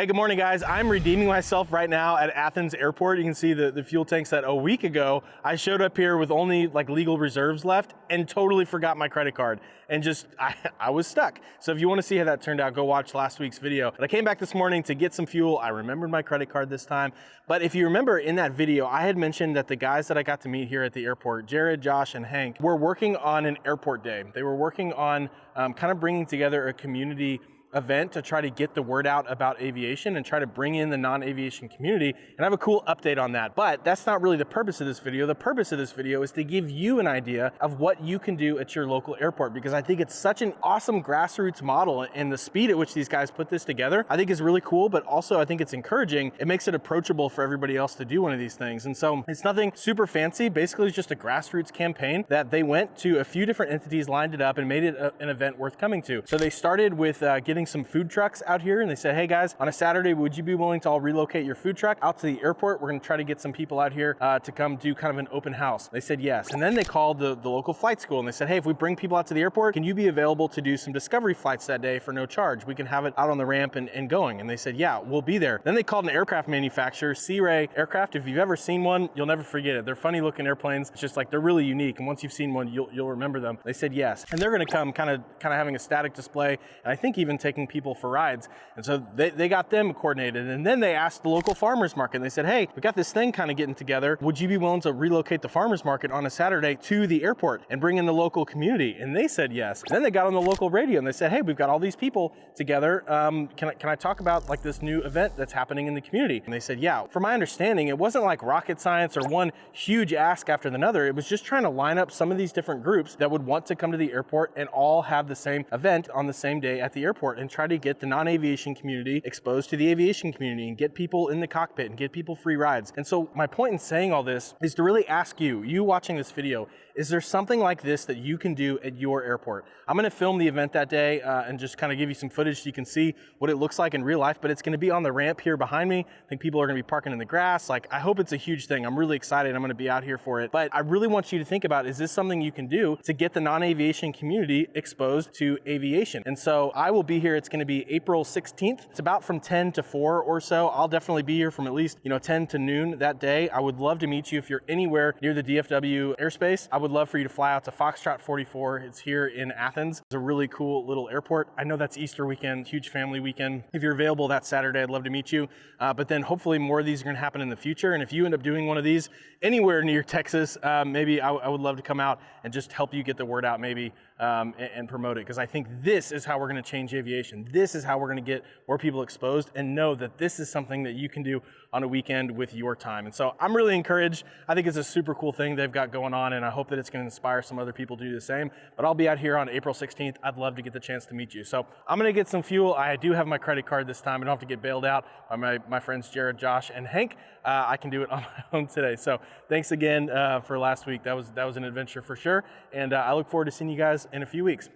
Hey, good morning, guys. I'm redeeming myself right now at Athens Airport. You can see the fuel tanks that a week ago I showed up here with only like legal reserves left and totally forgot my credit card and just I was stuck. So if you want to see how that turned out, go watch last week's video. But I came back this morning to get some fuel. I remembered my credit card this time. But if you remember in that video, I had mentioned that the guys that I got to meet here at the airport, Jared, Josh, and Hank, were working on an airport day. They were working on kind of bringing together a community event to try to get the word out about aviation and try to bring in the non-aviation community, and I have a cool update on that. But that's not really the purpose of this video. The purpose of this video is to give you an idea of what you can do at your local airport, because I think it's such an awesome grassroots model, and the speed at which these guys put this together I think is really cool, but also I think it's encouraging. It makes it approachable for everybody else to do one of these things. And so it's nothing super fancy. Basically it's just a grassroots campaign that they went to a few different entities, lined it up, and made it an event worth coming to. So they started with getting some food trucks out here, and they said, hey guys, on a Saturday, would you be willing to all relocate your food truck out to the airport? We're going to try to get some people out here to come do kind of an open house. They said yes. And then they called the local flight school and they said, hey, if we bring people out to the airport, can you be available to do some discovery flights that day for no charge? We can have it out on the ramp and going. And they said, yeah, we'll be there. Then they called an aircraft manufacturer, Sea Ray Aircraft. If you've ever seen one, you'll never forget it. They're funny looking airplanes. It's just like, they're really unique. And once you've seen one, you'll remember them. They said yes. And they're going to come kind of having a static display, and I think even taking people for rides. And so they got them coordinated. And then they asked the local farmers market, and they said, hey, we got this thing kind of getting together. Would you be willing to relocate the farmers market on a Saturday to the airport and bring in the local community? And they said yes. And then they got on the local radio and they said, hey, we've got all these people together. Can I talk about like this new event that's happening in the community? And they said, yeah. From my understanding, it wasn't like rocket science or one huge ask after another. It was just trying to line up some of these different groups that would want to come to the airport and all have the same event on the same day at the airport, and try to get the non-aviation community exposed to the aviation community and get people in the cockpit and get people free rides. And so my point in saying all this is to really ask you watching this video, is there something like this that you can do at your airport? I'm going to film the event that day and just kind of give you some footage so you can see what it looks like in real life, but it's going to be on the ramp here behind me. I think people are going to be parking in the grass. Like, I hope it's a huge thing. I'm really excited. I'm going to be out here for it. But I really want you to think about, is this something you can do to get the non-aviation community exposed to aviation? And so I will be here. It's going to be April 16th. It's about from 10 to 4 or so. I'll definitely be here from at least 10 to noon that day. I would love to meet you if you're anywhere near the DFW airspace. I would love for you to fly out to Foxtrot 44. It's here in Athens. It's a really cool little airport. I know that's Easter weekend, huge family weekend. If you're available that Saturday, I'd love to meet you. But then hopefully more of these are going to happen in the future. And if you end up doing one of these anywhere near Texas, maybe I would love to come out and just help you get the word out, maybe, and promote it. Because I think this is how we're going to change aviation. This is how we're going to get more people exposed and know that this is something that you can do on a weekend with your time. And so I'm really encouraged. I think it's a super cool thing they've got going on, and I hope that it's going to inspire some other people to do the same. But I'll be out here on April 16th. I'd love to get the chance to meet you. So I'm going to get some fuel. I do have my credit card this time. I don't have to get bailed out by my friends Jared, Josh, and Hank. I can do it on my own today. So thanks again for last week. That was an adventure for sure. And I look forward to seeing you guys in a few weeks.